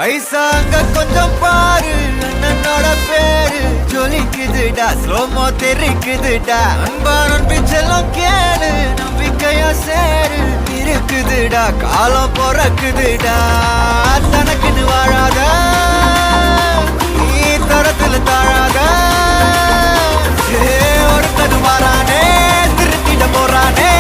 ஐசாங்க கொஞ்சம் பாரு அண்ணனோட பேரு ஜொலிக்குதுடா ஸ்லோமோ தெரிக்குதுடா அன்பா நம்பிச்செல்லாம் கேளு நம்பிக்கையா சேரு இருக்குதுடா காலம் பிறக்குதுடா தனக்குன்னு வாழாத நீ தரத்துல தாழாத ஒருத்தனு மாறானே திருத்திட போறானே